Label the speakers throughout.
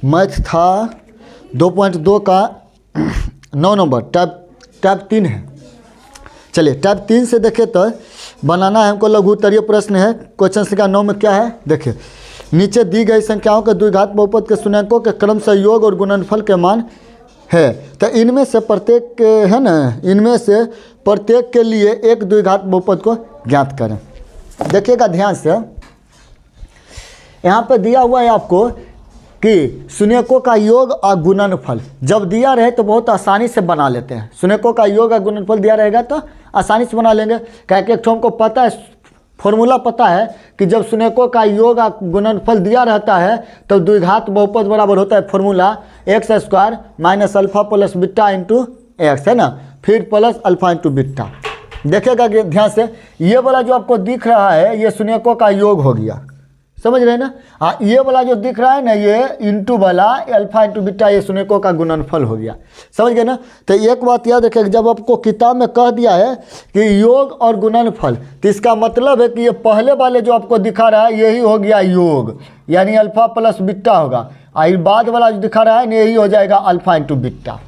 Speaker 1: Math था 2.2 का 9 number, type 3 है। चलिए टाइप 3 से देखिए तो बनाना है हमको, लघु उत्तरीय प्रश्न है। क्वेश्चन संख्या 9 में क्या है देखिए, नीचे दी गई संख्याओं के द्विघात बहुपद के शून्यकों के क्रमशः योग और गुणनफल के मान है। तो इनमें से प्रत्येक है ना, इनमें से प्रत्येक के लिए एक द्विघात बहुपद को ज्ञात करें। देखिएगा ध्यान से, यहाँ पे दिया हुआ है आपको कि शून्यकों का योग और गुणनफल जब दिया रहे तो बहुत आसानी से बना लेते हैं। शून्यकों का योग और गुणनफल दिया रहेगा तो आसानी से बना लेंगे, क्योंकि एक हमको पता है, फॉर्मूला पता है कि जब शून्यकों का योग और गुणनफल दिया रहता है तो द्विघात बहुपद बराबर होता है formula x² minus alpha plus beta into x, है ना, फिर प्लस अल्फा इंटू बीटा। देखिएगा कि ध्यान से, ये वाला जो आपको दिख रहा है ये शून्यकों का योग हो गया, समझ रहे हैं ना। हाँ, ये वाला जो दिख रहा है ना, ये इंटू वाला अल्फा इंटू बीटा, ये शून्यकों का गुणनफल हो गया, समझ गए ना। तो एक बात याद रखिए, जब आपको किताब में कह दिया है कि योग और गुणनफल, तो इसका मतलब है कि ये पहले वाले जो आपको दिखा रहा है यही हो गया योग, यानी अल्फा प्लस बीटा होगा, और बाद वाला जो दिखा रहा है यही हो जाएगा अल्फा इंटू बीटा,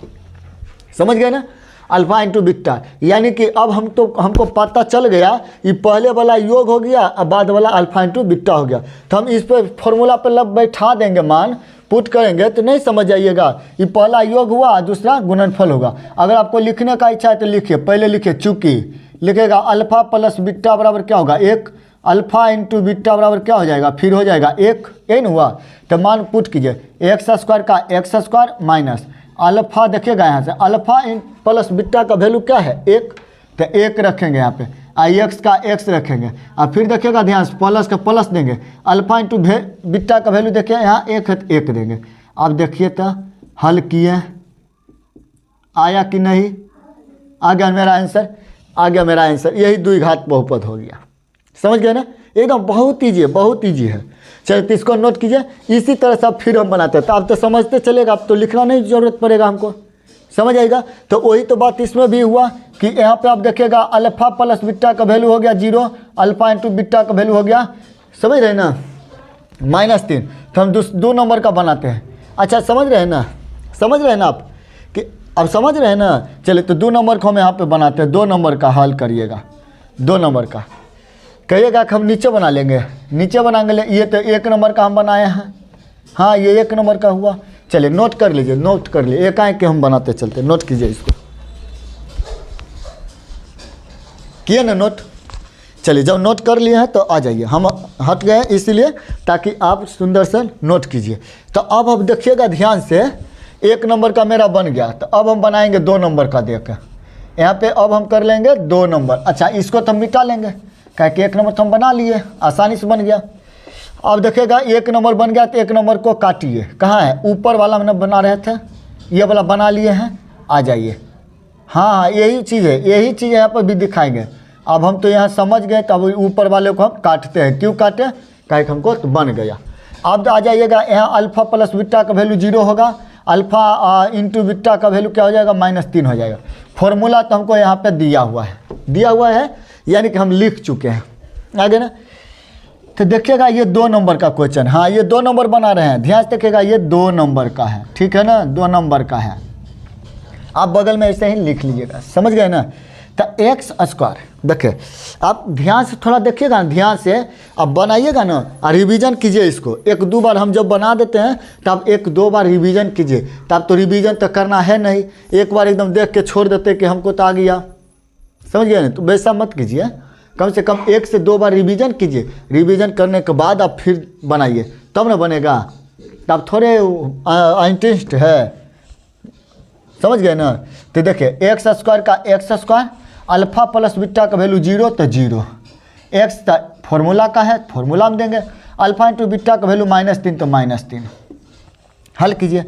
Speaker 1: समझ गए ना, अल्फा इंटू बीटा। यानी कि अब हमको पता चल गया ये पहले वाला योग हो गया और बाद वाला अल्फा इंटू बीटा हो गया। तो हम इस पर फॉर्मूला पर लब बैठा देंगे, मान पुट करेंगे तो नहीं समझ जाइएगा, ये पहला योग हुआ दूसरा गुणनफल होगा। अगर आपको लिखने का इच्छा है तो लिखिए, पहले लिखिए, चूँकि लिखेगा अल्फा प्लस बीटा बराबर क्या होगा 1, अल्फा इंटू बीटा बराबर क्या हो जाएगा, फिर हो जाएगा 1, एन हुआ। तो मान पुट कीजिए, x² का x² माइनस अल्फा, देखिएगा यहाँ से अल्फा प्लस बीटा का वैल्यू क्या है 1, तो 1 रखेंगे यहाँ पे, x का x रखेंगे, और फिर देखिएगा ध्यान से प्लस का प्लस देंगे, अल्फा इंटू बीटा का वैल्यू देखिए यहाँ 1 है तो 1 देंगे। अब देखिए तो हल किए, आया कि नहीं, आ गया मेरा आंसर, आ गया मेरा आंसर, यही द्विघात बहुपद हो गया, समझ गए ना, एकदम बहुत ईजी है, बहुत ईजी है। चलिए तो इसको नोट कीजिए, इसी तरह से अब फिर हम बनाते हैं, तो आप तो समझते चलेगा, अब तो लिखना नहीं जरूरत पड़ेगा हमको, समझ आएगा। तो वही तो बात इसमें भी हुआ कि यहाँ पे आप देखिएगा अल्फा प्लस बीटा का वैल्यू हो गया 0, अल्फा इंटू बीटा का वैल्यू हो गया, समझ रहे हैं ना, -3। तो हम 2 नंबर का बनाते हैं। अच्छा समझ रहे हैं ना, समझ रहे हैं ना आप, कि अब समझ रहे हैं ना। चलिए तो 2 नंबर को हम यहाँ पे बनाते हैं, 2 नंबर का हल करिएगा, 2 नंबर का कहिएगा कि हम नीचे बना लेंगे, नीचे बनाएंगे। ये तो 1 नंबर का हम बनाए हैं, हाँ ये 1 नंबर का हुआ। चलिए नोट कर लीजिए, नोट कर लीजिए, एक के हम बनाते चलते, नोट कीजिए इसको, किए ना नोट। चलिए जब नोट कर लिए हैं तो आ जाइए, हम हट गए इसलिए ताकि आप सुंदर से नोट कीजिए। तो अब देखिएगा ध्यान से, 1 नंबर का मेरा बन गया, तो अब हम बनाएंगे 2 नंबर का देकर, यहाँ पे अब हम कर लेंगे 2 नंबर। अच्छा इसको तो हम मिटा लेंगे, क्योंकि 1 नंबर तो हम बना लिए, आसानी से बन गया। अब देखिएगा 1 नंबर बन गया, तो 1 नंबर को काटिए, कहाँ है, ऊपर वाला हमने बना रहे थे, ये वाला बना लिए हैं, आ जाइए। हाँ यही चीज़ है, यही चीज़ यहाँ पर भी दिखाएंगे। अब हम तो यहाँ समझ गए, तब ऊपर वाले को हम काटते हैं, क्यों काटे, क्योंकि हमको तो बन गया। अब आ जाइएगा यहाँ अल्फा प्लस बीटा का वैल्यू 0 होगा, अल्फा इंटू बीटा का वैल्यू क्या हो जाएगा, -3 हो जाएगा। फॉर्मूला तो हमको यहाँ पे दिया हुआ है, यानी कि हम लिख चुके हैं, आगे ना। तो देखिएगा ये 2 नंबर का क्वेश्चन, हाँ ये 2 नंबर बना रहे हैं, ध्यान से देखिएगा ये 2 नंबर का है, ठीक है ना, 2 नंबर का है। आप बगल में ऐसे ही लिख लीजिएगा, समझ गए ना। तो x², देखिए आप ध्यान से थोड़ा देखिएगा, ध्यान से अब बनाइएगा ना, और रिवीजन कीजिए इसको। 1-2 बार हम जब बना देते हैं तब 1-2 बार रिवीजन कीजिए, तब तो रिवीजन तो करना है नहीं, एक बार एकदम देख के छोड़ देते कि हमको तो आ गया, समझ गए ना। तो वैसा मत कीजिए, कम से कम 1 से 2 बार रिवीजन कीजिए, रिवीजन करने के बाद आप फिर बनाइए, तब ना बनेगा, तब थोड़े इंटरेस्ट है, समझ गए ना। तो देखिए x² का x², अल्फा प्लस बीटा का वैल्यू 0 तो 0, x फॉर्मूला का है, फॉर्मूला में देंगे, अल्फा इंटू बीटा का वैल्यू -3 तो -3। हल कीजिए,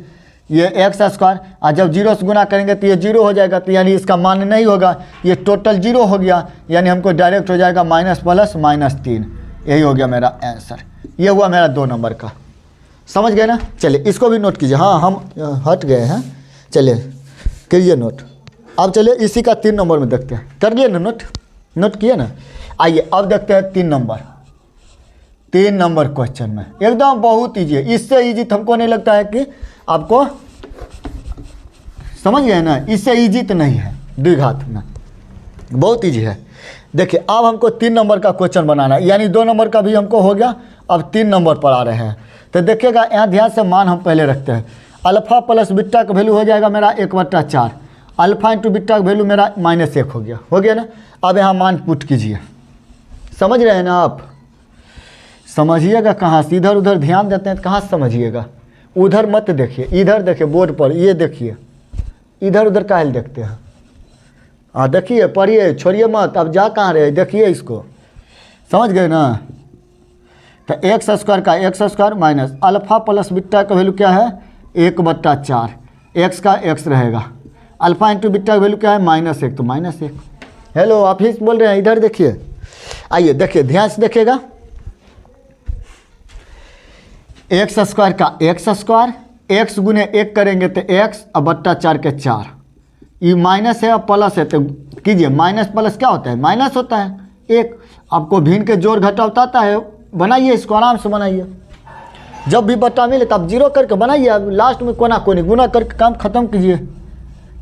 Speaker 1: ये x², और जब 0 से गुना करेंगे तो ये 0 हो जाएगा, तो यानी इसका मान नहीं होगा, ये टोटल 0 हो गया, यानी हमको डायरेक्ट हो जाएगा -+-3। यही हो गया मेरा आंसर, ये हुआ मेरा 2 नंबर का, समझ गए ना। चलिए इसको भी नोट कीजिए, हाँ हम हट गए हैं, चलिए करिए नोट। अब चलिए इसी का 3 नंबर में देखते हैं, कर लिए ना नोट, नोट किए ना। आइए अब देखते हैं 3 नंबर। 3 नंबर क्वेश्चन में, एकदम बहुत ईजी है। इससे ईजी हमको नहीं लगता है कि आपको समझ गए ना, इससे ईजी तो नहीं है द्विघात में, बहुत ईजी है। देखिए अब हमको 3 नंबर का क्वेश्चन बनाना है, यानी 2 नंबर का भी हमको हो गया, अब 3 नंबर पर आ रहे हैं। तो देखिएगा यहाँ ध्यान से मान हम पहले रखते हैं। अल्फ़ा प्लस बीटा का वैल्यू हो जाएगा मेरा 1/4, अल्फ़ा इंटू बीटा का वैल्यू मेरा -1 हो गया ना। अब यहाँ मान पुट कीजिए, समझ रहे हैं ना आप, समझिएगा कहाँ से, इधर उधर ध्यान देते हैं तो कहाँ से समझिएगा, उधर मत देखिए, इधर देखिए बोर्ड पर, ये देखिए, इधर उधर काहे देखते हैं। हाँ देखिए, पढ़िए, छोड़िए मत, अब जा कहाँ रहे, देखिए इसको, समझ गए ना। तो x² का x² minus alpha plus beta का वैल्यू क्या है 1/4, x का x रहेगा, अल्फ़ा इंटू बीटा का वैल्यू क्या है -1, तो -1। हेलो आप ही बोल रहे हैं, इधर देखिए, आइए देखिए ध्यान से देखिएगा। x² का x², x गुने 1 करेंगे तो x और बट्टा 4 के 4, ये माइनस है और प्लस है, तो कीजिए माइनस प्लस क्या होता है, माइनस होता है 1। आपको भिन्न के जोड़ घटा आता है, बनाइए इसको, आराम से बनाइए, जब भी बट्टा मिले तब 0 करके बनाइए, अब लास्ट में कोना कोनी गुना करके काम खत्म कीजिए।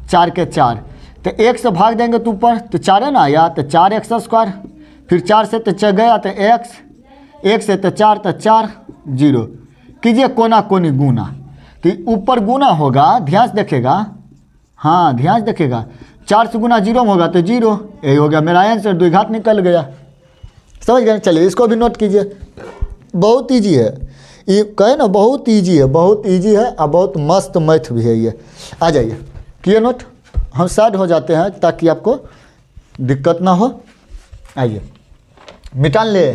Speaker 1: 4 के 4, तो 1 से भाग देंगे तो ऊपर तो 4 है ना आया, तो 4x², फिर 4 से तो 4 गया तो x, 1 से तो 4 तो 4, 0 कीजिए कोना कोनी गुना, तो ऊपर गुना होगा, ध्यान से देखेगा, हाँ ध्यान से देखेगा, 4 से गुना 0 में होगा तो 0, यही हो गया मेरा आंसर, द्विघात निकल गया, समझ गए। चलिए इसको भी नोट कीजिए, बहुत ईजी है ये, कहे ना बहुत ईजी है, बहुत ईजी है और बहुत मस्त मैथ भी है ये। आ जाइए, किए नोट, हम साइड हो जाते हैं ताकि आपको दिक्कत ना हो। आइए मिटान ले,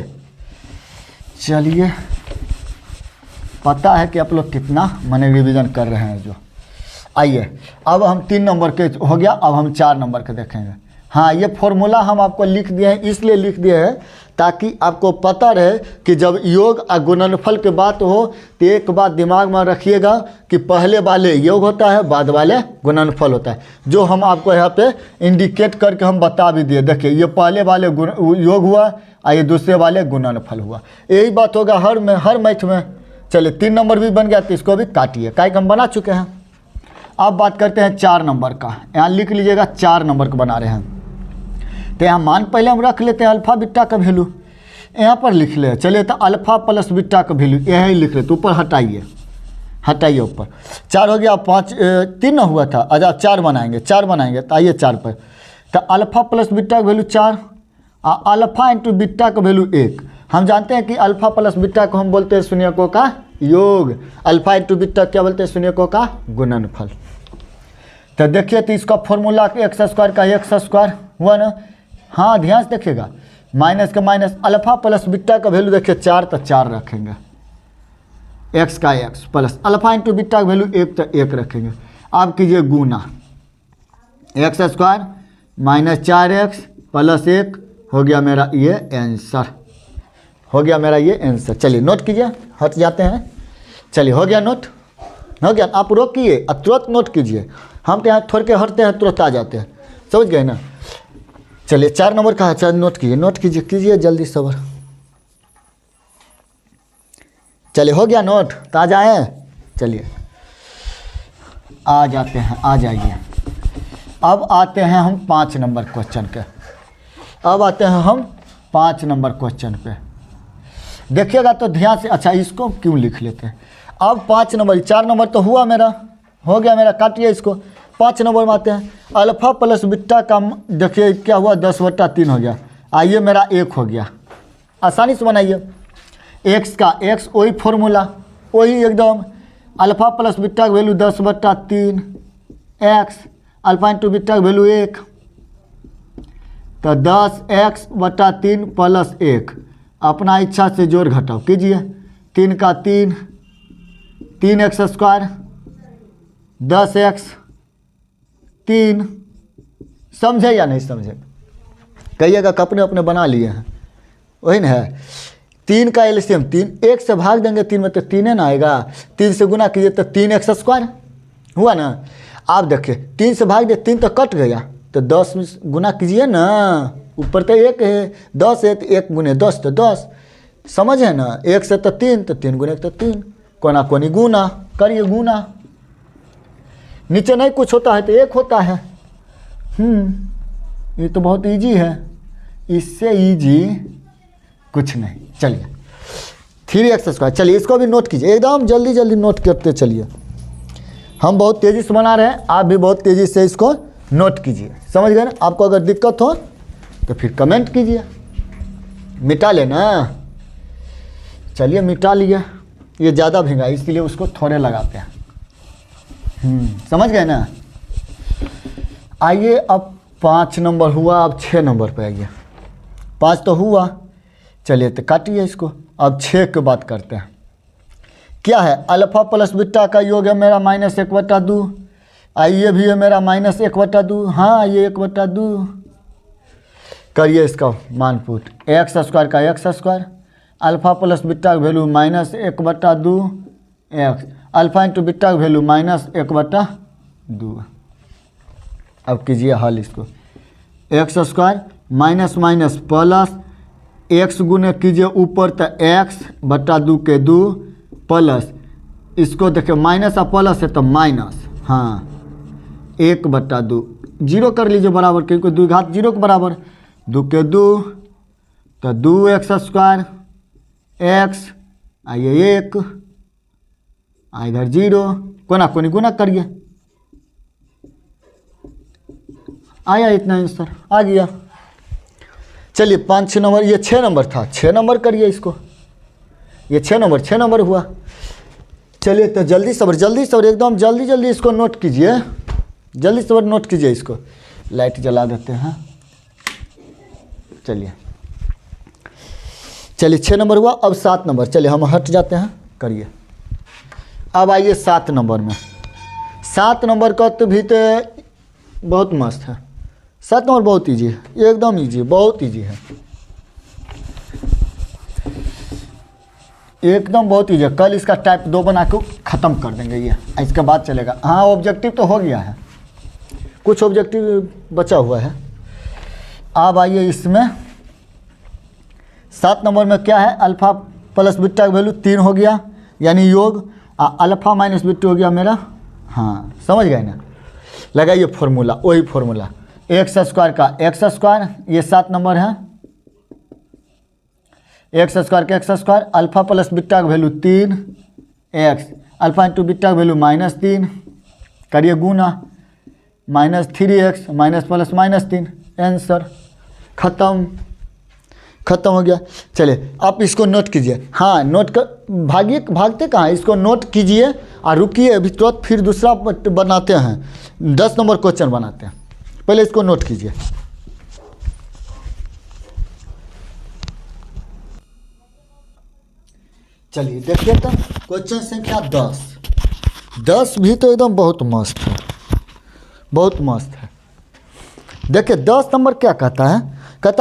Speaker 1: चलिए पता है कि आप लोग कितना मने रिवीजन कर रहे हैं जो। आइए अब हम 3 नंबर के हो गया, अब हम 4 नंबर के देखेंगे। हाँ ये फॉर्मूला हम आपको लिख दिए हैं, इसलिए लिख दिए हैं ताकि आपको पता रहे कि जब योग और गुणनफल की बात हो तो एक बात दिमाग में रखिएगा कि पहले वाले योग होता है, बाद वाले गुणनफल होता है, जो हम आपको यहाँ पे इंडिकेट करके हम बता भी दिए। देखिए ये पहले वाले योग हुआ और ये दूसरे वाले गुणनफल हुआ, यही बात होगा हर मैथ में। चलिए 3 नंबर भी बन गया, तो इसको भी काटिए, काहे हम बना चुके हैं। अब बात करते हैं 4 नंबर का, यहाँ लिख लीजिएगा 4 नंबर का बना रहे हैं। तो यहाँ मान पहले हम रख लेते हैं अल्फ़ा बीटा का वैल्यू, यहाँ पर लिख ले। चलिए तो अल्फ़ा प्लस बीटा का वैल्यू यही लिख लेते, ऊपर हटाइए ऊपर 4 हो गया, 5 3 ना हुआ था, अच्छा 4 बनाएंगे तो आइए 4 पर। तो अल्फ़ा प्लस बीटा का वैल्यू 4 और अल्फ़ा इंटू बीटा का वैल्यू 1। हम जानते हैं कि अल्फ़ा प्लस बीटा को हम बोलते हैं शून्यकों का योग, अल्फ़ा इंटू बीटा क्या बोलते हैं, शून्यकों का गुणनफल। तो देखिए तो इसका फॉर्मूला x² का x² हुआ ना। हाँ ध्यान से देखिएगा, माइनस का माइनस, अल्फ़ा प्लस बीटा का वैल्यू देखिए 4 तो 4 रखेंगे, x का x plus alpha into beta का वैल्यू 1 तो 1 रखेंगे। अब कीजिए गुना, x² माइनस 4x प्लस 1 हो गया मेरा ये आंसर, हो गया मेरा ये आंसर। चलिए नोट कीजिए, हट जाते हैं, चलिए हो गया नोट, हो गया। आप रोकिए तुरंत नोट कीजिए, हम तो यहाँ थोड़ के हटते हैं तुरंत आ जाते हैं, समझ गए ना। चलिए 4 नंबर का है, नोट कीजिए जल्दी सबर। चलिए हो गया नोट, तो आ जाए, चलिए आ जाते हैं, आ जाइए। अब आते हैं हम 5 नंबर क्वेश्चन के, अब आते हैं हम 5 नंबर क्वेश्चन पे। देखिएगा तो ध्यान से, अच्छा इसको क्यों लिख लेते हैं। अब 5 नंबर, 4 नंबर तो हुआ मेरा, हो गया मेरा, काटिए इसको। 5 नंबर में आते हैं, अल्फ़ा प्लस बीटा का देखिए क्या हुआ 10/3 हो गया, आइए मेरा 1 हो गया, आसानी से बनाइए। x का x वही फॉर्मूला वही एकदम, अल्फ़ा प्लस बीटा का value 10/3 x, alpha into beta का वैल्यू 1, तो 10x/3 प्लस 1, अपना इच्छा से जोड़ घटाओ कीजिए। 3 का 3, 3x², 10x 3, समझे या नहीं समझे, कहिएगा कि अपने अपने बना लिए हैं, वही ना है। 3 का एलसीएम 3, 1 से भाग देंगे 3 में तो 3 है ना आएगा, 3 से गुना कीजिए तो 3x² हुआ ना। आप देखिए 3 से भाग दे 3 तो कट गया, तो 10 में गुना कीजिए ना, ऊपर तो 1 है, 10 है तो 1 गुने 10 तो 10, समझ है ना, एक से तो तीन गुने तो तीन, कोना कोनी गुना करिए, गुना नीचे नहीं कुछ होता है तो एक होता है। ये तो बहुत इजी है, इससे इजी कुछ नहीं। चलिए 3x², चलिए इसको भी नोट कीजिए, एकदम जल्दी जल्दी नोट करते चलिए। हम बहुत तेज़ी से बना रहे हैं, आप भी बहुत तेज़ी से इसको नोट कीजिए, समझ गए ना। आपको अगर दिक्कत हो तो फिर कमेंट कीजिए, मिटा लेना। चलिए मिटा लिया, ये ज़्यादा भींगा इसलिए उसको थोड़े लगाते हैं। समझ गए ना। आइए अब 5 नंबर हुआ, अब 6 नंबर पे आइए। 5 तो हुआ, चलिए तो काटिए इसको। अब 6 की बात करते हैं। क्या है, अल्फा प्लस बीटा का योग है मेरा -1/2। ये भी है मेरा -1/2। हाँ ये 1/2। करिए इसका मान पुट, x² का x², अल्फा प्लस बीटा का value -1/2 x, alpha into beta का वैल्यू -1/2। अब कीजिए हल इसको, x² minus minus plus, x गुने कीजिए ऊपर तो x/2 के 2 प्लस, इसको देखिए माइनस और प्लस है तो माइनस, हाँ 1/2 जीरो कर लीजिए बराबर, क्योंकि 2 घात 0 के बराबर, 2 के 2 तो 2x² x, आइए 1 इधर 0, कोना कोनी गुना करिए, आया इतना आंसर आ गया। चलिए 5 नंबर, ये 6 नंबर था, 6 नंबर करिए इसको, ये 6 नंबर हुआ। चलिए तो जल्दी सबर एकदम जल्दी जल्दी इसको नोट कीजिए, जल्दी सबर नोट कीजिए इसको। लाइट जला देते हैं। चलिए 6 नंबर हुआ, अब 7 नंबर, चलिए हम हट जाते हैं, करिए। अब आइए 7 नंबर में। 7 नंबर का तो भी तो बहुत मस्त है, 7 नंबर बहुत ईजी है, एकदम ईजी, बहुत ईजी है, एकदम बहुत ईजी है। कल इसका टाइप 2 बना के ख़त्म कर देंगे, ये इसके बाद चलेगा। हाँ ऑब्जेक्टिव तो हो गया है, कुछ ऑब्जेक्टिव बचा हुआ है। अब आइए इसमें 7 नंबर में क्या है, अल्फा प्लस बीटा का वैल्यू 3 हो गया, यानी योग, अल्फा माइनस बीटा हो गया मेरा। हाँ समझ गए ना, लगाइए फॉर्मूला, वही फॉर्मूला, x² का x², ये 7 नंबर है, x² का x², अल्फा प्लस बीटा का value 3 x, alpha into beta का वैल्यू -3, करिए गुना, -3x माइनस प्लस -3, आंसर खत्म हो गया। चलिए आप इसको नोट कीजिए, हाँ नोट कर, भागते कहाँ, इसको नोट कीजिए और रुकिए अभी तुरंत, फिर दूसरा बनाते हैं, 10 नंबर क्वेश्चन बनाते हैं, पहले इसको नोट कीजिए। चलिए देखिए तो क्वेश्चन संख्या 10 भी तो एकदम बहुत मस्त है, बहुत मस्त है। देखिए 10 नंबर क्या कहता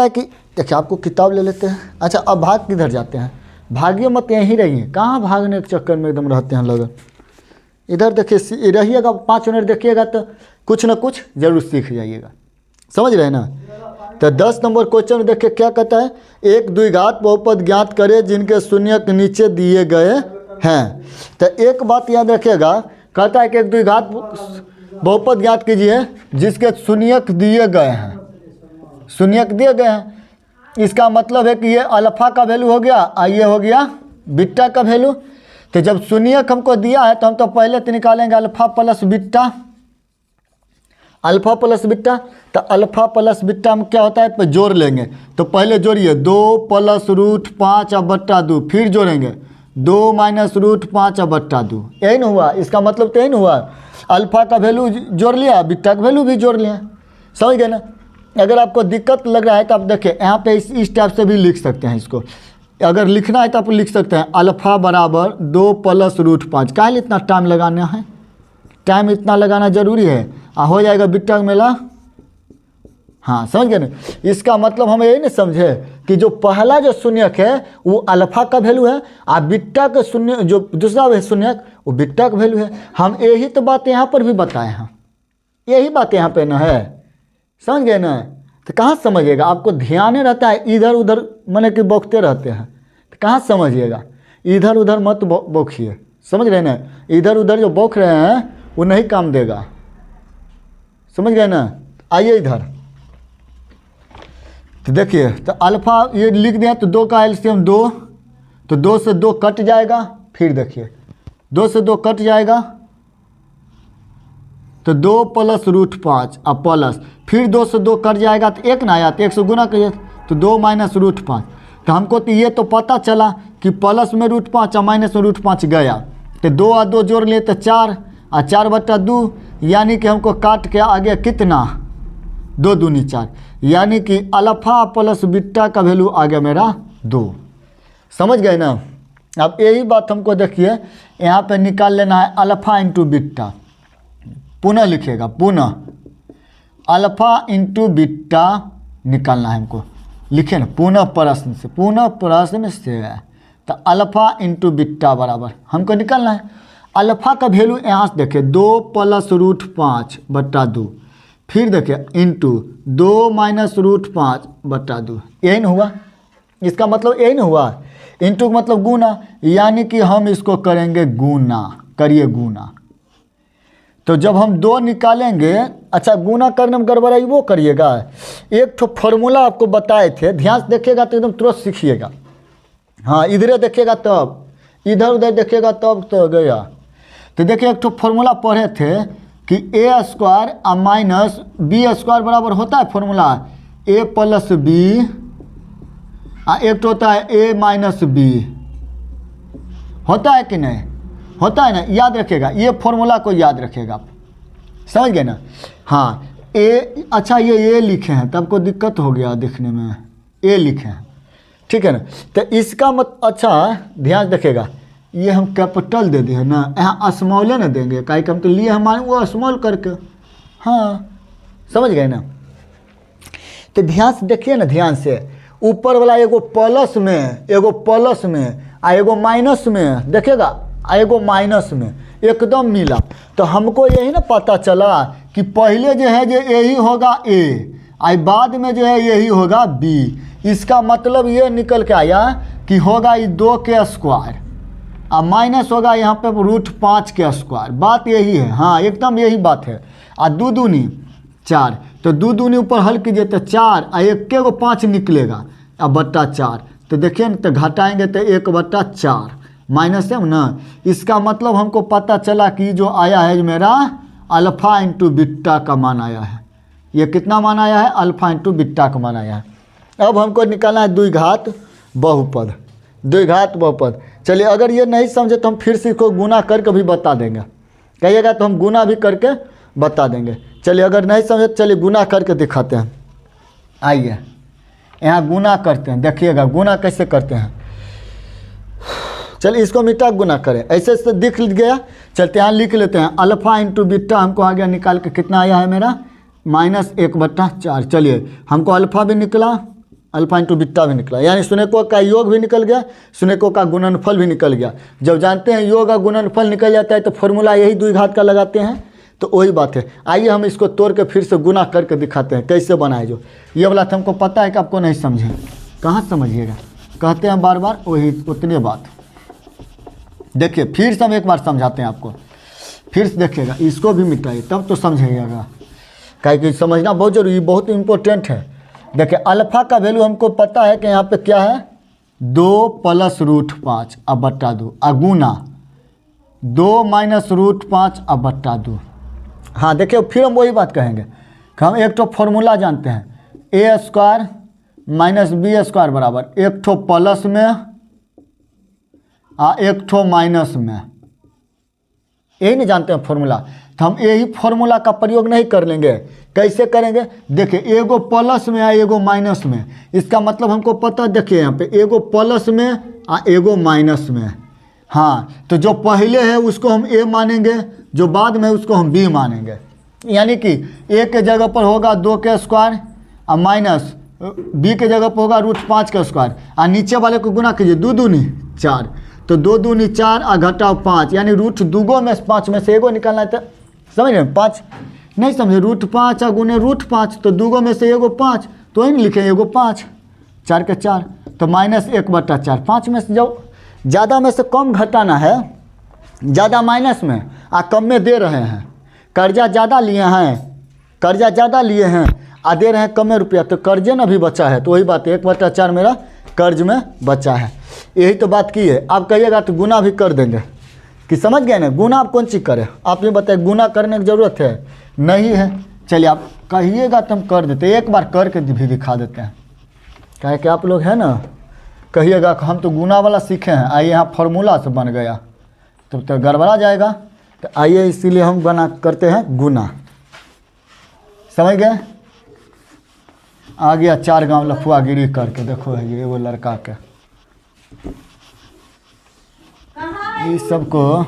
Speaker 1: है कि देखिए आपको किताब ले लेते हैं। अच्छा अब भाग किधर जाते हैं, भागिए मत, यहीं रहिए, कहाँ भागने के चक्कर में एकदम रहते हैं लोग। इधर देखिए रहिएगा, 5 मिनट देखिएगा तो कुछ ना कुछ जरूर सीख जाइएगा, समझ रहे हैं ना। तो 10 नंबर क्वेश्चन देखिए क्या कहता है, एक द्विघात बहुपद ज्ञात करे जिनके शून्यक नीचे दिए गए हैं। तो एक बात याद रखिएगा, कहता है कि एक द्विघात बहुपद ज्ञात कीजिए जिसके शून्यक दिए गए हैं, शून्यक दिए गए हैं, इसका मतलब है कि ये अल्फा का वैल्यू हो गया और ये हो गया बीटा का वैल्यू। तो जब शून्यक हमको दिया है तो हम तो पहले तो निकालेंगे alpha plus beta, alpha plus beta. तो अल्फा प्लस बीटा में क्या होता है, तो जोड़ लेंगे, तो पहले जोड़िए 2 + √5/2, फिर जोड़ेंगे 2 - √5/2, यही ना हुआ, इसका मतलब तो यही ना हुआ, अल्फा का वैल्यू जोड़ लिया, बीटा का वैल्यू भी जोड़ लिया, समझ गए ना। अगर आपको दिक्कत लग रहा है तो आप देखिए यहाँ पे इस टाइप से भी लिख सकते हैं इसको, अगर लिखना है तो आप लिख सकते हैं अल्फा बराबर 2 + √5। काहे इतना टाइम लगाना है, टाइम इतना लगाना जरूरी है, हो जाएगा बीटा का मेला। हाँ समझ गए ना, इसका मतलब हम यही नहीं समझे कि जो पहला जो शून्यक है वो अल्फा का वैल्यू है और बीटा का शून्य जो दूसरा शून्यक वो बीटा का वैल्यू है। हम यही तो बात यहाँ पर भी बताए हैं, यही बात यहाँ पे ना है, समझ गए ना। तो कहाँ समझिएगा, आपको ध्यान रहता है, इधर उधर मैंने कि बौखते रहते हैं, तो कहाँ समझिएगा, इधर उधर मत बौखिए, समझ रहे ना, इधर उधर जो बौख रहे हैं वो नहीं काम देगा, समझ गए ना। आइए इधर, तो देखिए, तो अल्फ़ा ये लिख दिया, तो 2 का एलसीएम 2, तो 2 से 2 कट जाएगा, फिर देखिए 2 से 2 कट जाएगा, तो 2 + √5 अब प्लस, फिर 2 से 2 कट जाएगा तो 1 ना आया, तो 1 से गुना करिए, तो 2 - √5। तो हमको तो ये तो पता चला कि प्लस में √5 और माइनस में √5 गया, तो 2 और 2 जोड़ लिए तो 4 और 4/2, यानी कि हमको काट के आ गया कितना, 2 दूनी 4, यानी कि अल्फ़ा प्लस बीटा का वैल्यू आ गया मेरा 2। समझ गए ना। अब यही बात हमको देखिए यहाँ पे निकाल लेना है, अल्फ़ा इंटू बीटा, पुनः लिखिएगा, पुनः अल्फ़ा इंटू बीटा निकालना है हमको, लिखे ना, पुनः प्रश्न से, पुनः प्रश्न से, तो अल्फ़ा इंटू बीटा बराबर हमको निकालना है। अल्फ़ा का वैल्यू यहाँ से देखिए 2 + √5/2, फिर देखिए इंटू 2 - √5/2, यही ना हुआ, इसका मतलब यही ना हुआ, इंटू का मतलब गुना, यानी कि हम इसको करेंगे गुना, करिए गुना। तो जब हम 2 निकालेंगे, अच्छा गुना करने में गड़बड़ाई वो करिएगा, एक तो फॉर्मूला आपको बताए थे, ध्यान से देखिएगा तो एकदम तुरंत सीखिएगा। हाँ इधर देखिएगा तब, इधर उधर देखिएगा तब तो गया। तो देखिए एक तो फॉर्मूला पढ़े थे कि a² और माइनस b² बराबर होता है फॉर्मूला, a + b, एक तो होता है a - b, होता है कि नहीं, होता है ना, याद रखिएगा, ये फॉर्मूला को याद रखिएगा आप, समझ गए ना। हाँ ए, अच्छा ये a लिखे हैं तब को दिक्कत हो गया दिखने में, a लिखे हैं, ठीक है ना। तो इसका अच्छा ध्यान रखिएगा, ये हम कैपिटल दे दिए ना, यहाँ स्मॉल ना देंगे, काहे कि हम तो लिए हमारे वो स्मॉल करके, हाँ समझ गए ना। तो ध्यान से देखिए ना, ध्यान से, ऊपर वाला एगो प्लस में, एगो प्लस में आ एगो माइनस में, देखिएगा एगो माइनस में, एकदम मिला। तो हमको यही ना पता चला कि पहले जो है जो यही होगा a, आई बाद में जो है यही होगा b। इसका मतलब ये निकल के आया कि होगा ये 2 के स्क्वायर और माइनस होगा यहाँ पे √5 के स्क्वायर, बात यही है, हाँ एकदम यही बात है। और 2 दूनी 4, तो 2 दूनी ऊपर हल कीजिए तो 4 और 1 के 5 निकलेगा अब /4, तो देखिए ना, तो घटाएंगे तो 1/4 माइनस है ना। इसका मतलब हमको पता चला कि जो आया है मेरा अल्फ़ा इंटू बीटा का मान आया है, ये कितना मान आया है, अल्फ़ा इंटू बीटा का मान आया है। अब हमको निकालना है द्विघात बहुपद, द्विघात बहुपद। चलिए अगर ये नहीं समझे तो हम फिर से इसको गुना करके भी बता देंगे, कहिएगा तो हम गुना भी करके बता देंगे। चलिए अगर नहीं समझे चलिए गुना करके दिखाते हैं। आइए यहाँ गुना करते हैं, देखिएगा गुना कैसे करते हैं। चलिए इसको मिटा गुना करें, ऐसे से दिख गया। चलते यहाँ लिख लेते हैं, अल्फ़ा इंटू बीटा हमको आ गया निकाल के, कितना आया है मेरा -1/4। चलिए हमको अल्फ़ा भी निकला, अल्फ़ा इंटू बीटा भी निकला, यानी शून्यकों का योग भी निकल गया, शून्यकों का गुणनफल भी निकल गया। जब जानते हैं योग का गुणनफल निकल जाता है तो फॉर्मूला यही द्विघात का लगाते हैं, तो वही बात है। आइए हम इसको तोड़ के फिर से गुना करके दिखाते हैं कैसे बनाए। जो ये वाला तो हमको पता है कि आपको नहीं समझे, कहाँ समझिएगा, कहते हैं बार बार वही उतनी बात। देखिए फिर से हम एक बार समझाते हैं आपको, फिर से देखिएगा, इसको भी मिटाइए तब तो समझिएगा, काहे कि समझना बहुत जरूरी, बहुत इम्पोर्टेंट है। देखिए अल्फ़ा का वैल्यू हमको पता है कि यहाँ पे क्या है 2 + √5 अब /2 अगुना 2 - √5 अब /2। हाँ देखिए फिर हम वही बात कहेंगे कि हम एक तो फॉर्मूला जानते हैं, a² - b² बराबर एक ठो प्लस में एक ठो माइनस में, यही नहीं जानते हैं फॉर्मूला, तो हम यही फॉर्मूला का प्रयोग नहीं कर लेंगे। कैसे करेंगे, देखिए एगो प्लस में है एगो माइनस में, इसका मतलब हमको पता, देखिए यहाँ पे एगो प्लस में एगो माइनस में। हाँ तो जो पहले है उसको हम a मानेंगे, जो बाद में उसको हम b मानेंगे, यानी कि a के जगह पर होगा 2 के स्क्वायर और माइनस b के जगह पर होगा √5 के स्क्वायर, और नीचे वाले को गुना कीजिए 2 दूनी 4, तो 2 दूनी 4 और घटाओ 5, यानी √2 में 5 में से एगो निकालना है। तो समझ रहे हैं, 5 नहीं समझे, √5 और गुने √5, तो 2 में से एगो 5, तो वही लिखे एगो 5, 4 के 4, तो -1/4। 5 में से जो ज़्यादा में से कम घटाना है, ज़्यादा माइनस में आ कम में दे रहे हैं, कर्जा ज़्यादा लिए हैं आ दे रहे हैं कम में रुपया, तो कर्जे ना भी बचा है, तो वही बात है 1/4 मेरा कर्ज में बचा है। यही तो बात की है। आप कहिएगा तो गुना भी कर देंगे कि समझ गए ना, गुना आप कौन चीज़ करें, आप ये बताए गुना करने की ज़रूरत है नहीं है। चलिए आप कहिएगा तो हम कर देते, एक बार करके भी दिखा देते हैं। क्या है कि आप लोग हैं ना, कहिएगा कि हम तो गुना वाला सीखे हैं, आइए यहाँ फार्मूला से बन गया तो गड़बड़ा जाएगा, तो आइए इसीलिए हम बना करते हैं गुना। समझ गए। आ गया 4 गांव लफुआगिरी करके, देखो है ये वो लड़का के ये सबको।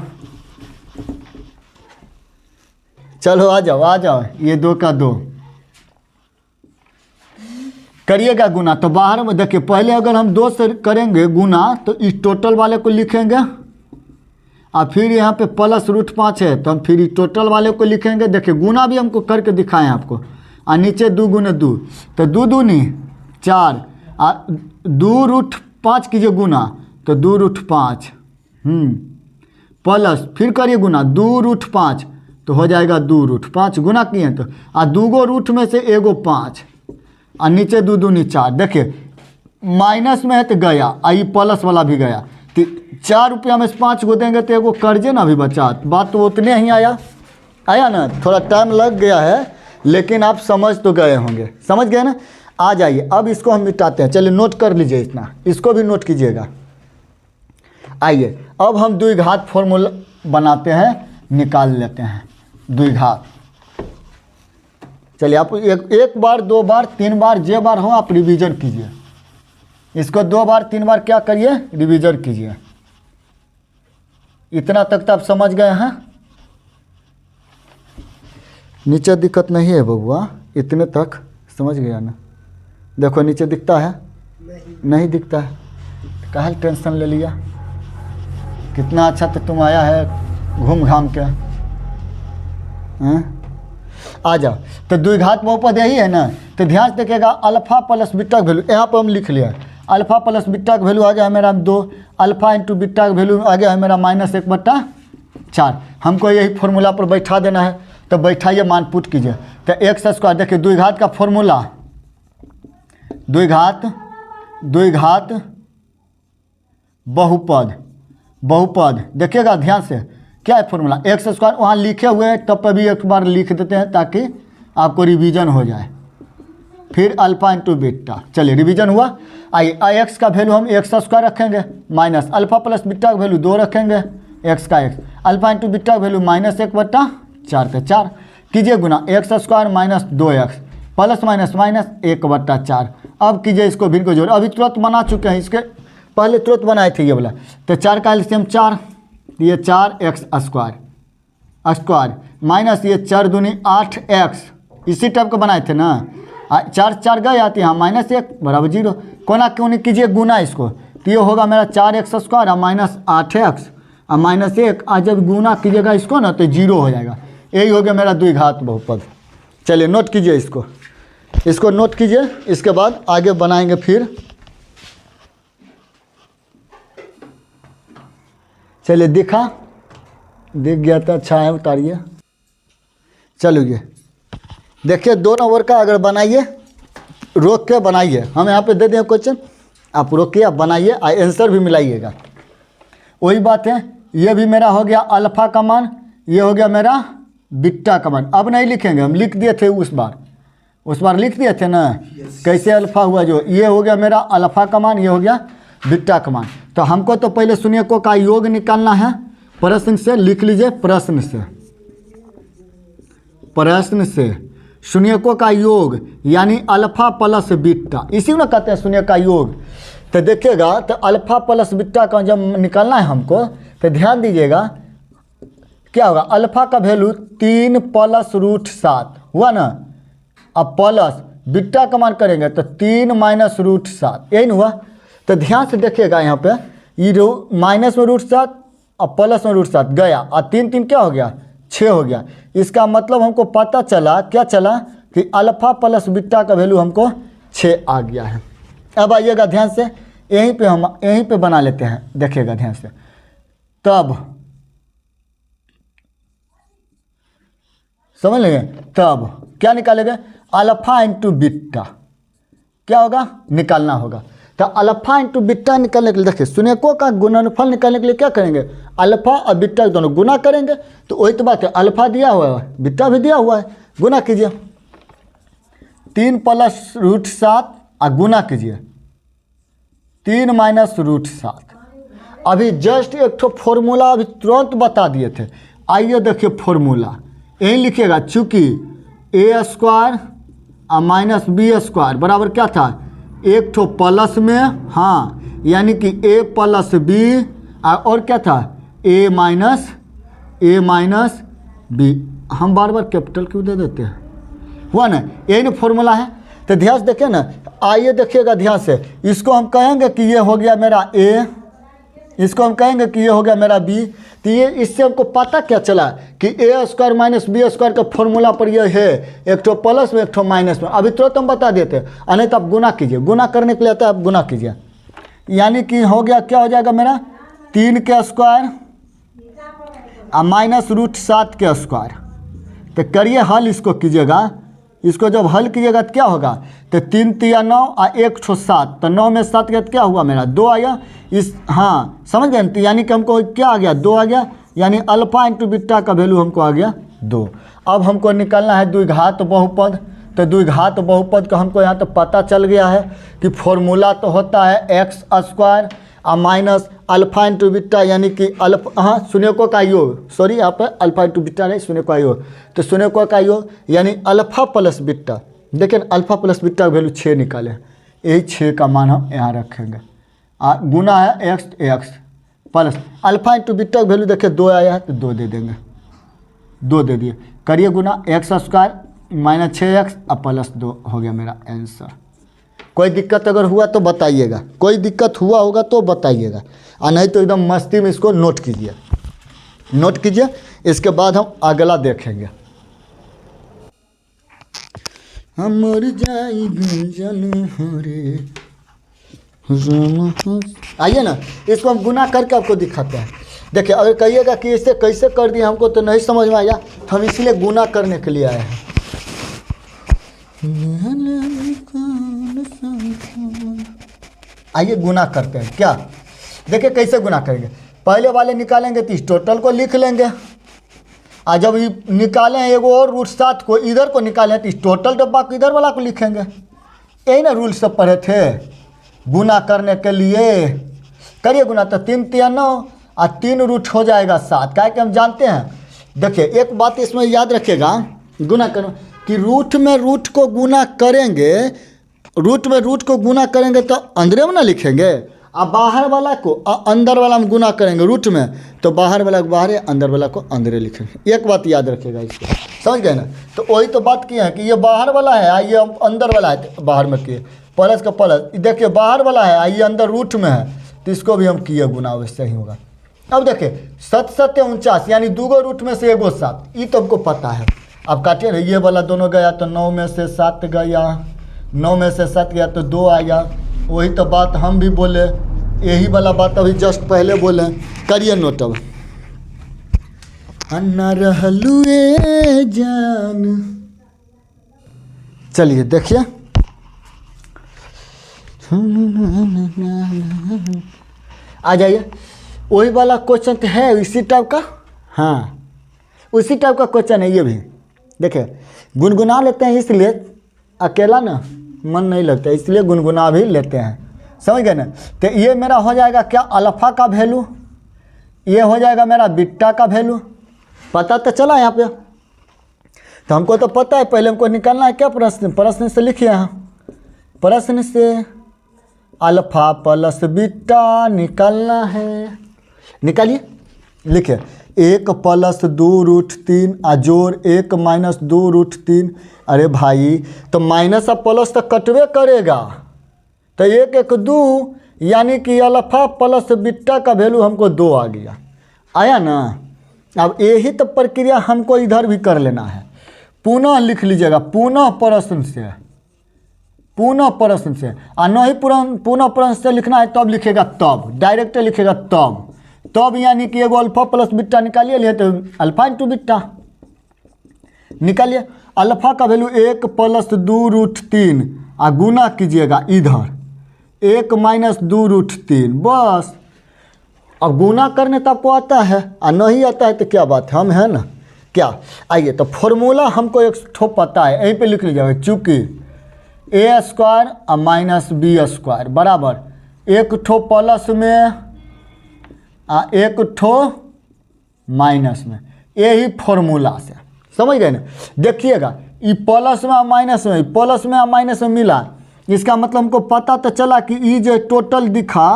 Speaker 1: चलो आ जाओ, ये 2 का 2 करिएगा गुना। तो बाहर में देखिए, पहले अगर हम 2 से करेंगे गुना तो इस टोटल वाले को लिखेंगे और फिर यहाँ पे +√5 है तो हम फिर इस टोटल वाले को लिखेंगे। देखिए गुना भी हमको करके दिखाएं आपको, और नीचे 2 × 2 तो 2 दूनी 4 और 2√5 कीजिए गुना तो 2√5 प्लस फिर करिए गुना 2√5 तो हो जाएगा 2√5 गुना किए तो, और 2 गो रूट में से 1 5 और नीचे 2 दूनी 4। देखिए माइनस में है तो गया, आई प्लस वाला भी गया, तो 4 रुपया में से 5 गो देंगे तो 1 कर्जे ना भी बचा। बात तो उतने ही आया ना, थोड़ा टाइम लग गया है लेकिन आप समझ तो गए होंगे, समझ गए ना। आ जाइए अब इसको हम मिटाते हैं। चलिए नोट कर लीजिए, इतना इसको भी नोट कीजिएगा। आइए अब हम द्विघात फॉर्मूला बनाते हैं, निकाल लेते हैं द्विघात। चलिए आप एक बार 2 बार 3 बार जे बार हो आप रिवीजन कीजिए इसको। 2 बार 3 बार क्या करिए, रिवीजन कीजिए। इतना तक तो आप समझ गए हैं। नीचे दिक्कत नहीं है बबुआ, इतने तक समझ गया ना। देखो नीचे दिखता है, नहीं दिखता है, काहे टेंशन ले लिया। कितना अच्छा तो तुम आया है घूम घाम के हैं। आ जाओ, तो द्विघात बहुपद यही है ना। तो ध्यान से देखिएगा, अल्फा प्लस बीटा का वैल्यू यहाँ पर हम लिख लिया। अल्फा प्लस बीटा का वैल्यू आ गया है मेरा 2, अल्फा इंटू बीटा का वैल्यू आ गया है मेरा -1/4। हमको यही फॉर्मूला पर बैठा देना है, तो बैठाइए, मान पुट कीजिए। तो x², देखिए द्विघात का फॉर्मूला, द्विघात बहुपद देखिएगा ध्यान से, क्या है फॉर्मूला, x² वहाँ लिखे हुए हैं तब पर भी एक बार लिख देते हैं ताकि आपको रिवीजन हो जाए। फिर अल्फा इंटू बीटा, चलिए रिवीजन हुआ। आइए x का वैल्यू हम x² रखेंगे, माइनस अल्फा प्लस बीटा का वैल्यू 2 रखेंगे, x का x, अल्फा इंटू बीटा का वैल्यू -1/4 पे 4 कीजिए गुना x² - 2x plus minus minus 1/4। अब कीजिए इसको भिन्न को जोड़, अभी तुरंत बना चुके हैं, इसके पहले तुरंत बनाए थे ये वाला। तो 4 का एलसीएम 4, ये 4x² माइनस ये 4 दूनी 8x, इसी टाइप का बनाए थे ना। 4 गए आते हैं, -1 बराबर 0। कोना क्यों नहीं कीजिए गुना इसको, तो ये होगा मेरा 4x² और -8x और -1, आज जब गुना कीजिएगा इसको ना तो 0 हो जाएगा। यही हो गया मेरा द्विघात बहुपद। चलिए नोट कीजिए इसको नोट कीजिए, इसके बाद आगे बनाएंगे। फिर चलिए दिख गया था, अच्छा है, उतारिए। चलो ये देखिए 2 नंबर का अगर बनाइए, रोक के बनाइए, हम यहाँ पे दे दें क्वेश्चन, आप रोकिए, आप बनाइए, आंसर भी मिलाइएगा। वही बात है, ये भी मेरा हो गया अल्फा का मान, ये हो गया मेरा बीटा का मान। अब नहीं लिखेंगे, हम लिख दिए थे उस बार लिख दिए थे ना, कैसे अल्फा हुआ, जो ये हो गया मेरा अल्फा का मान, ये हो गया बीटा का मान। तो हमको तो पहले शून्यकों का योग निकालना है, प्रश्न से लिख लीजिए, प्रश्न से शून्यकों का योग यानी अल्फा प्लस बीटा, इसी में कहते हैं शून्य का योग। तो देखिएगा, तो अल्फा प्लस बीटा का जब निकालना है हमको, तो ध्यान दीजिएगा क्या होगा, अल्फा का वैल्यू 3 + √7 हुआ ना, अब प्लस बीटा का मान करेंगे तो 3 - √7, यही ना हुआ। तो ध्यान से देखिएगा यहाँ पे, ये जो माइनस में √7 और प्लस में √7 गया, और 3 3 क्या हो गया, 6 हो गया। इसका मतलब हमको पता चला, क्या चला, कि अल्फा प्लस बीटा का वैल्यू हमको 6 आ गया है। अब आइएगा ध्यान से, यहीं पे बना लेते हैं, देखिएगा ध्यान से। तब समझ लेंगे, तब क्या निकालेंगे, अल्फा इंटू बीटा क्या होगा, निकालना होगा। तो अल्फा इंटू बीटा निकालने के लिए देखिए शून्यकों का गुणनफल निकालने के लिए क्या करेंगे, अल्फा और बीटा दोनों गुना करेंगे। तो वही तो बात है, अल्फा दिया हुआ है, बीटा भी दिया हुआ है, गुना कीजिए 3 + √7 और गुना कीजिए 3 - √7। अभी जस्ट एक तो फॉर्मूला अभी तुरंत बता दिए थे। आइए देखिए फॉर्मूला, यही लिखिएगा, चूँकि a² और -b² बराबर क्या था, एक तो प्लस में, हाँ यानी कि a + b और क्या था a - b। हम बार बार कैपिटल क्यों दे देते हैं, हुआ ना, यही ना फॉर्मूला है। तो ध्यान से देखिए ना, आइए देखिएगा ध्यान से, इसको हम कहेंगे कि ये हो गया मेरा a, इसको हम कहेंगे कि ये हो गया मेरा b। तो ये इससे हमको पता क्या चला कि a² - b² का फॉर्मूला पर ये है, एक तो प्लस में एक तो माइनस में। अभी तुरंत हम बता देते हैं, नहीं तो आप गुना कीजिए, गुना करने के लिए आता है, आप गुना कीजिए, यानी कि हो गया, क्या हो जाएगा मेरा 3 के स्क्वायर और -√7 के स्क्वायर। तो करिए हल, इसको कीजिएगा, इसको जब हल कीजिएगा तो क्या होगा, तो 3 × 9 और 1 × 7, तो 9 में 7 गया तो क्या हुआ मेरा 2 आया। इस हाँ समझ गए, तो यानी कि हमको क्या आ गया 2 आ गया, यानी अल्फा इंटू बीटा का वैल्यू हमको आ गया 2। अब हमको निकालना है द्विघात बहुपद। तो द्विघात बहुपद का हमको यहाँ तो पता चल गया है कि फॉर्मूला तो होता है x² और माइनस अल्फा इंटू बीटा, यानी कि अल्फा, हाँ शून्यकों का योग, सॉरी यहाँ पर अल्फा इंटू बीटा नहीं, शून्यकों का योग, तो शून्यकों का योग यानी अल्फा प्लस बीटा। देखिए अल्फा प्लस बीटा का वैल्यू 6 निकाले, यही 6 का मान हम यहाँ रखेंगे। गुना है x plus alpha into beta का वैल्यू देखिए 2 आया है, तो 2 दे देंगे, 2 दे दिए, करिए गुना x² - 6x और +2 हो गया मेरा आंसर। कोई दिक्कत अगर हुआ तो बताइएगा, कोई दिक्कत हुआ होगा तो बताइएगा, और नहीं तो एकदम मस्ती में इसको नोट कीजिए, नोट कीजिए। इसके बाद हम अगला देखेंगे। हमर जाई जन हरे, आइए ना, इसको हम गुना करके आपको दिखाते हैं। देखिए अगर कहिएगा कि इसे कैसे कर दिए हमको तो नहीं समझ में आया, तो हम इसलिए गुना करने के लिए आए हैं। आइए गुना करते हैं, क्या देखिए कैसे गुना करेंगे। पहले वाले निकालेंगे तो इस टोटल को लिख लेंगे, और जब निकालें एगो और √7 को इधर को निकालें तो इस टोटल डब्बा को इधर वाला को लिखेंगे। यही ना रूल सब पढ़े थे गुना करने के लिए। करिए गुना, तो 3 × 9 और 3 रूट हो जाएगा 7, क्या कि हम जानते हैं। देखिए एक बात इसमें याद रखिएगा, गुना करो कि रूट में रूट को गुना करेंगे, रूट में रूट को गुना करेंगे तो अंदर में ना लिखेंगे, और बाहर वाला को अंदर वाला में गुना करेंगे रूट में, तो बाहर वाला को बाहर, अंदर वाला को अंदर लिखेंगे। एक बात याद रखिएगा इसको, समझ गए ना। तो वही तो बात की है कि ये बाहर वाला है, ये अंदर वाला है, बाहर में किए प्लस का प्लस, देखिए बाहर वाला है, ये अंदर रूट में है, तो इसको भी हम किए गुना, वैसे ही होगा। अब देखिए 7 × 7 = 49, यानी 2 रूट में से एगो 7, ये तो हमको पता है। अब काटिए, ये वाला दोनों गया तो 9 में से 7 गया, 9 में से 7 गया तो 2 आया। वही तो बात हम भी बोले, यही वाला बात अभी जस्ट पहले बोले। करिए नोट अब, अन्ना रहलुए जान, चलिए देखिए आ जाइए। वही वाला क्वेश्चन तो है इसी टाइप का, हाँ उसी टाइप का क्वेश्चन है ये भी। देखिए गुनगुना लेते हैं, इसलिए अकेला ना मन नहीं लगता, इसलिए गुनगुना भी लेते हैं, समझ गए ना। तो ये मेरा हो जाएगा क्या, अल्फा का वैल्यू, ये हो जाएगा मेरा बीटा का वैल्यू। पता तो चला यहाँ पे, तो हमको तो पता है, पहले हमको निकालना है क्या प्रश्न से लिखिए यहाँ, प्रश्न से अल्फा प्लस बीटा निकालना है। निकालिए, लिखिए 1 + 2√3 जोड़ 1 - 2√3। अरे भाई तो माइनस और प्लस तो कटवे करेगा, तो 1 1 2, यानी कि अल्फा प्लस बीटा का वैल्यू हमको 2 आ गया, आया ना। अब यही तो प्रक्रिया हमको इधर भी कर लेना है। पुनः लिख लीजिएगा, पुनः प्रश्न से, पुनः प्रश्न से, और नहीं पुनः प्रश्न से लिखना है तब लिखेगा तब, डायरेक्ट लिखेगा तब यानी कि एगो अल्फा प्लस बीटा निकालिए, लिए तो अल्फा इंटू बीटा निकालिए। अल्फा का वैल्यू 1 + 2√3 और गुना कीजिएगा इधर 1 - 2√3 बस। अब गुना करने तो आपको आता है, और नहीं आता है तो क्या बात है, हम है ना क्या। आइए तो फॉर्मूला हमको एक ठो पता है, यहीं पे लिख लीजिएगा, चूँकि a² और -b² बराबर एक ठो प्लस में आ एक ठो माइनस में, यही फॉर्मूला से समझ गए ना। देखिएगा ये प्लस में और माइनस में, प्लस में और माइनस में मिला, इसका मतलब हमको पता तो चला कि ये जो टोटल दिखा,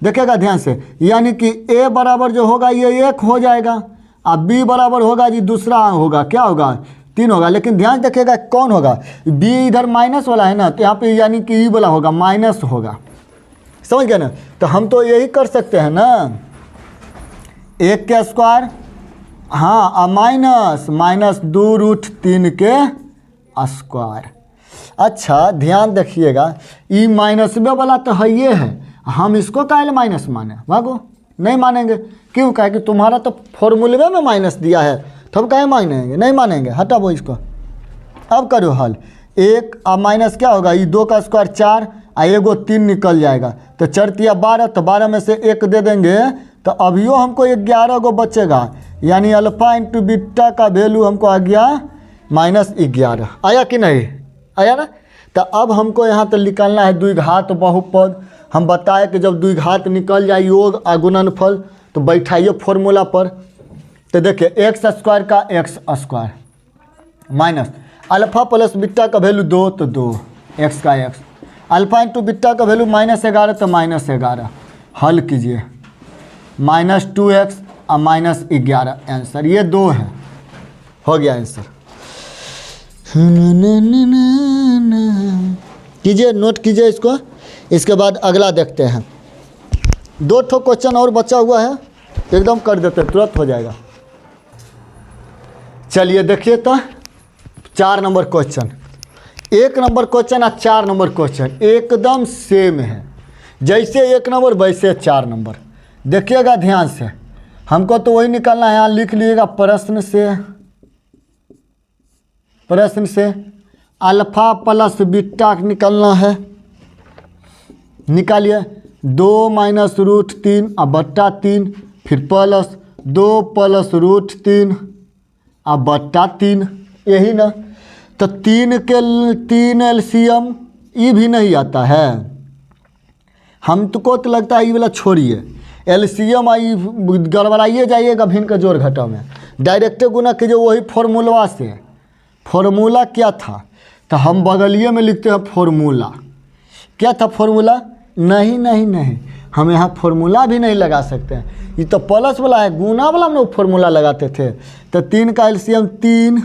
Speaker 1: देखिएगा ध्यान से, यानी कि a बराबर जो होगा ये 1 हो जाएगा, और b बराबर होगा जी दूसरा होगा, क्या होगा 3 होगा। लेकिन ध्यान देखिएगा कौन होगा, b इधर माइनस वाला है ना, तो यहाँ पे यानी कि ई वाला होगा, माइनस होगा, समझ गए ना। तो हम तो यही कर सकते हैं ना, 1 के स्क्वायर, हाँ, और माइनस 2√3 के स्क्वायर। अच्छा ध्यान देखिएगा, ई माइनस में वाला तो है ये है, हम इसको काहे माइनस माने, भागो नहीं मानेंगे, क्यों, कहे कि तुम्हारा तो फॉर्मूले में माइनस दिया है, तो हम काहे मानेंगे, नहीं मानेंगे, हटाओ इसको। अब करो हल, 1 और माइनस क्या होगा, ये 2 का स्क्वायर 4 और एगो 3 निकल जाएगा, तो 4 × 12, तो 12 में से 1 दे देंगे, तो अभियो हमको 11 गो बचेगा, यानी अल्फा इंटू बीटा का वैल्यू हमको आ गया -11। आया कि नहीं, आया ना। तो अब हमको यहाँ तो निकालना है द्विघात बहुपद। हम बताए कि जब द्विघात निकल जाए योग और गुणनफल, तो बैठाइए फॉर्मूला पर। तो देखिए x² का x² minus alpha plus beta का वैल्यू 2 तो 2 x का x, अल्फा इंटू बीटा का वैल्यू -11 तो -11, हल कीजिए, -2x और -11 आंसर, ये 2 है, हो गया आंसर। कीजिए, नोट कीजिए इसको। इसके बाद अगला देखते हैं, 2 ठो क्वेश्चन और बचा हुआ है, एकदम कर देते हैं, तुरंत हो जाएगा। चलिए देखिए तो 4 नंबर क्वेश्चन, 1 नंबर क्वेश्चन और 4 नंबर क्वेश्चन एकदम सेम है, जैसे 1 नंबर वैसे 4 नंबर। देखिएगा ध्यान से, हमको तो वही निकालना है, यहाँ लिख लीजिएगा प्रश्न से अल्फा प्लस बीटा निकालना है, निकालिए 2 - √3 और बट्टा 3, फिर प्लस 2 + √3 और बट्टा 3, यही ना। तो 3 के 3 एलसीएम ये भी नहीं आता है, हमको तो लगता है ये वाला छोड़िए, एलसीएम आई गड़बड़ाइए जाइएगा भिन्न का जोड़ घटा में, डायरेक्ट गुना कीजिए वही फॉर्मूला से। फॉर्मूला क्या था, तो हम बगलिए में लिखते हैं फॉर्मूला, क्या था फॉर्मूला, नहीं, हम यहाँ फॉर्मूला भी नहीं लगा सकते हैं, ये तो प्लस वाला है, गुना वाला हम लोग फॉर्मूला लगाते थे। तो 3 का एलसीएम 3,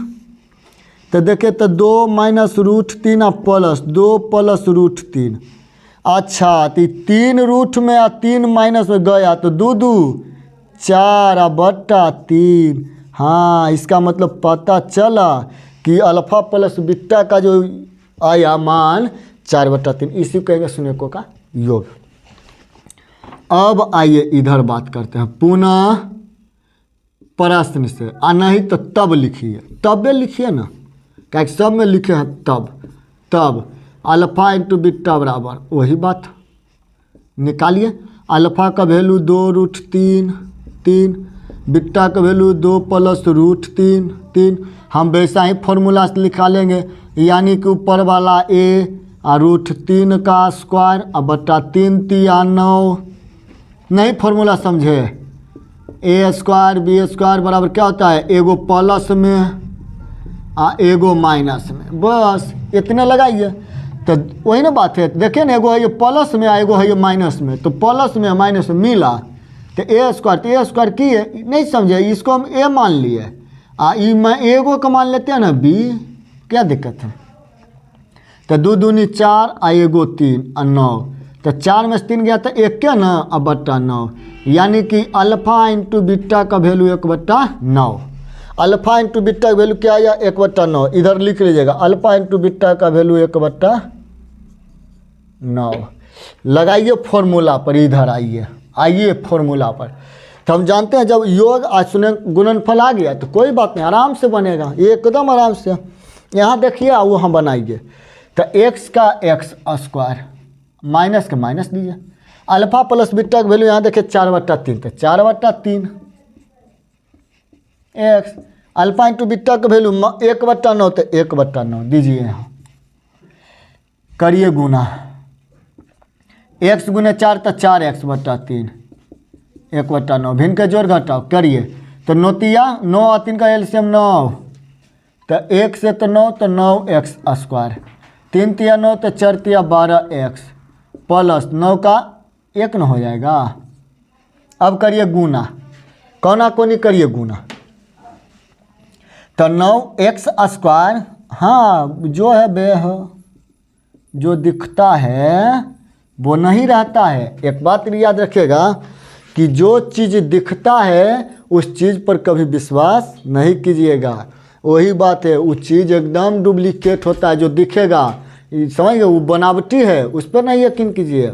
Speaker 1: तो देखिए तो 2 - √3 और प्लस 2 + √3। अच्छा तो 3 रूट में या 3 माइनस में गया, तो 2 2 4 और बट्टा 3। हाँ, इसका मतलब पता चला कि अल्फा प्लस बीटा का जो आया मान 4/3, इसी को कहेंगे शून्यकों का योग। अब आइए इधर बात करते हैं पुनः प्रश्न से, नहीं तो तब लिखिए, तबे लिखिए ना, क्या सब में लिखे हैं तब अल्फा इंटू बीटा बराबर वही बात निकालिए। अल्फा का वैल्यू 2√3, बीटा का वैल्यू 2 + √3। हम वैसा ही फॉर्मूला से लिखा लेंगे, यानी कि ऊपर वाला a और √3 का स्क्वायर और बट्टा 3 × 9। नहीं फॉर्मूला समझे, a² b² बराबर क्या होता है, एगो प्लस में और एगो माइनस में, बस इतने लगाइए। तो वही ना बात है, देखिए ना, एगो है ये प्लस में, एगो है ये माइनस में, तो प्लस में माइनस में मिला तो a² की है, नहीं समझे, इसको हम a मान लिए, एगो का मान लेते हैं ना b, क्या दिक्कत है। तो 2 दूनी 4 और एगो 3 और 9, तो 4 में से 3 गया तो 1 क्या ना और बट्टा 9, यानी कि अल्फा इंटू बीटा का वैल्यू 1/9। अल्फा इंटू बीटा का वैल्यू क्या आया 1/9, इधर लिख लीजिएगा, अल्फा इंटू बीटा का वैल्यू 1/9। 9। लगाइए फॉर्मूला पर, इधर आइए फॉर्मूला पर। तो हम जानते हैं जब योग सुने गुणनफल आ गया तो कोई बात नहीं, आराम से बनेगा, एकदम आराम से। यहाँ देखिए वो हम बनाइए। तो x का x स्क्वायर माइनस का माइनस दीजिए। अल्फा प्लस बीटा का वैल्यू यहाँ देखिए 4/3, तो 4/3 x। अल्फा इंटू बीटा का वैल्यू 1/9, तो 1/9 दीजिए। यहाँ करिए गुना, x गुने 4 तो 4x/3, 1/9। भिन्न के जोड़ घटाओ करिए, तो 9 और 3 का एलसीएम 9, तो 1 से तो 9, तो 9x स्क्वायर। 3 तिया 9, तो 4 तिया 12x प्लस 9 का 1 न हो जाएगा। अब करिए गुना, कोना कोनी करिए गुना, तो 9x स्क्वायर। हाँ जो है बे जो दिखता है वो नहीं रहता है। एक बात याद रखिएगा कि जो चीज़ दिखता है उस चीज़ पर कभी विश्वास नहीं कीजिएगा। वही बात है, वो चीज़ एकदम डुप्लीकेट होता है जो दिखेगा, समझ गए, वो बनावटी है, उस पर नहीं यकीन कीजिए,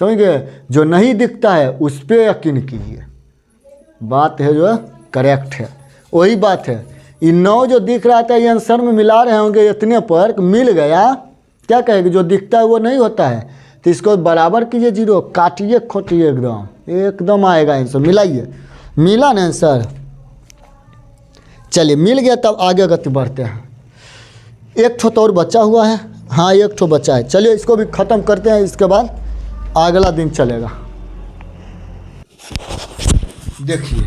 Speaker 1: समझ गए। जो नहीं दिखता है उस पर यकीन कीजिए। बात है जो करेक्ट है, वही बात है। ये 9 जो दिख रहा था ये आंसर में मिला रहे होंगे इतने पर, मिल गया, क्या कहेंगे, जो दिखता है वो नहीं होता है, तो इसको बराबर कीजिए 0, काटिए खोटिए, एकदम आएगा आंसर। मिलाइए, मिला ना आंसर। चलिए मिल गया, तब आगे गति बढ़ते हैं। एक ठो तो और बचा हुआ है, हाँ एक ठो बचा है। चलिए इसको भी ख़त्म करते हैं, इसके बाद अगला दिन चलेगा। देखिए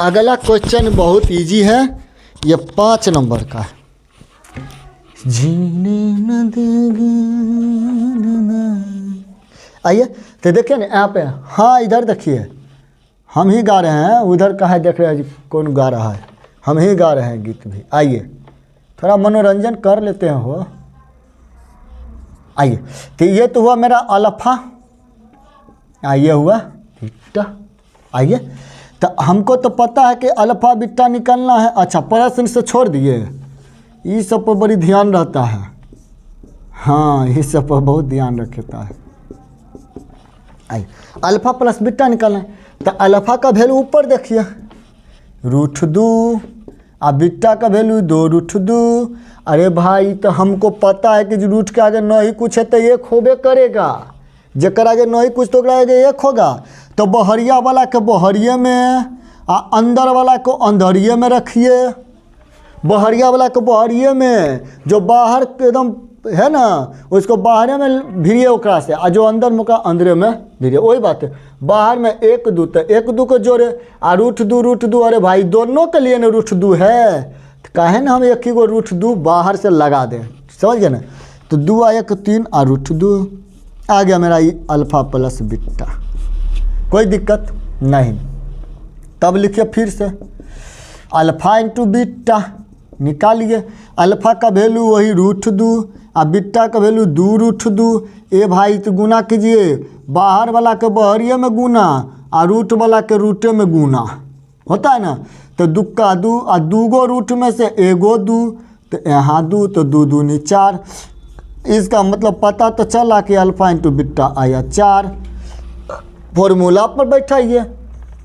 Speaker 1: अगला क्वेश्चन बहुत इजी है, ये 5 नंबर का है। जीने न देंगे। आइए तो देखिए ना यहाँ पे, हाँ इधर देखिए, हम ही गा रहे हैं, उधर का है देख रहे हैं जी कौन गा रहा है, हम ही गा रहे हैं गीत भी। आइए थोड़ा मनोरंजन कर लेते हैं हो। आइए तो ये तो हुआ मेरा अल्फा, ये हुआ बीटा। आइए तो हमको तो पता है कि अल्फा बीटा निकालना है। अच्छा प्रश्न से छोड़ दिए, ये सब पर बड़ी ध्यान रहता है, हाँ ये सब पर बहुत ध्यान रखता है। आइए अल्फा प्लस बीटा निकालना है, तो अल्फा का वैल्यू ऊपर देखिए √2 और बीटा का वैल्यू 2√2। अरे भाई तो हमको पता है कि जो रूट के आगे 9 ही कुछ है तो 1 होबे करेगा, जकर आगे 9 ही कुछ तो आगे 1 होगा। तो बहरिया वाला के बहरिए में और अंदर वाला को अंदरिए में रखिए, बहरिया वाला को बहरिए में, जो बाहर एकदम है ना उसको बाहर में भिड़िए ओकरा से, और जो अंदर में अंदरे में भिड़िए। वही बात है, बाहर में 1 2 तो 1 2 को जोड़े और √2। अरे भाई दोनों के लिए ना √2 है, तो काहे ना हम एक ही को √2 बाहर से लगा दें, समझ गए ना। तो 2 और 1 3 और √2 आ गया मेरा ये अल्फा प्लस बीटा, कोई दिक्कत नहीं। तब लिखिए फिर से अल्फा इंटू बीटा निकालिए। अल्फा का वैल्यू वही √2 और बीटा का वैल्यू 2√2। ए भाई तो गुना कीजिए, बाहर वाला के बहरिए में गुना और रूट वाला के रूटे में गुना, होता है ना। तो 2 का 2 और 2 गो रूट में से 1 गो 2, तो यहाँ 2 तो 2 दूनी 4। इसका मतलब पता तो चला कि अल्फा इंटू बीटा आया 4। फॉर्मूला पर बैठाइए,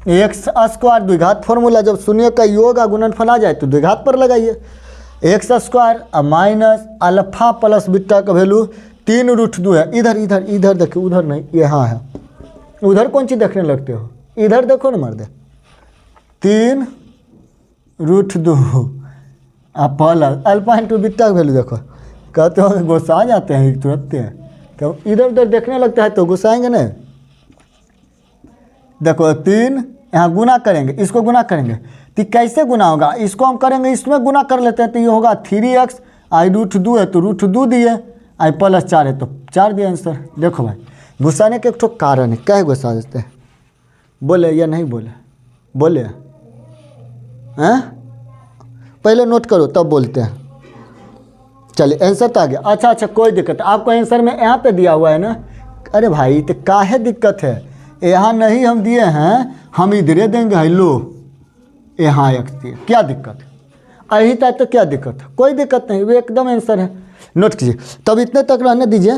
Speaker 1: x स्क्वायर द्विघात फॉर्मूला, जब शून्य का योग गुणनफल आ जाए तो द्विघात पर लगाइए। x square minus alpha plus beta का वैल्यू 3√2 है। इधर इधर इधर देखिए, उधर नहीं, यहाँ है। उधर कौन चीज़ देखने लगते हो, इधर देखो ना मर्दे, 3√2 प्लस अल्फा इंटू बीटा का वैल्यू देखो। कहते हो गुस्सा जाते हैं तुरंत, तो इधर उधर देखने लगता है तो गुस्साएंगे ना। देखो 3 यहाँ गुना करेंगे, इसको गुना करेंगे तो कैसे गुना होगा, इसको हम करेंगे इसमें गुना कर लेते हैं, तो ये होगा 3x आई √2 है तो √2 दिए, आई प्लस 4 है तो 4 दिए आंसर। देखो भाई गुस्साने के एक ठो कारण है, क्या गुस्सा देते हैं, बोले या नहीं बोले, बोले हैं, पहले नोट करो तब बोलते हैं। चलिए आंसर तो आ गया। अच्छा कोई दिक्कत, आपको आंसर में यहाँ पे दिया हुआ है ना। अरे भाई तो काहे दिक्कत है, यहाँ नहीं हम दिए हैं, हम इधरे देंगे। हेलो यहाँ एक दिए, क्या दिक्कत है, अही तक तो क्या दिक्कत है, कोई दिक्कत नहीं, वो एकदम आंसर है। नोट कीजिए, तब इतने तक रहने दीजिए।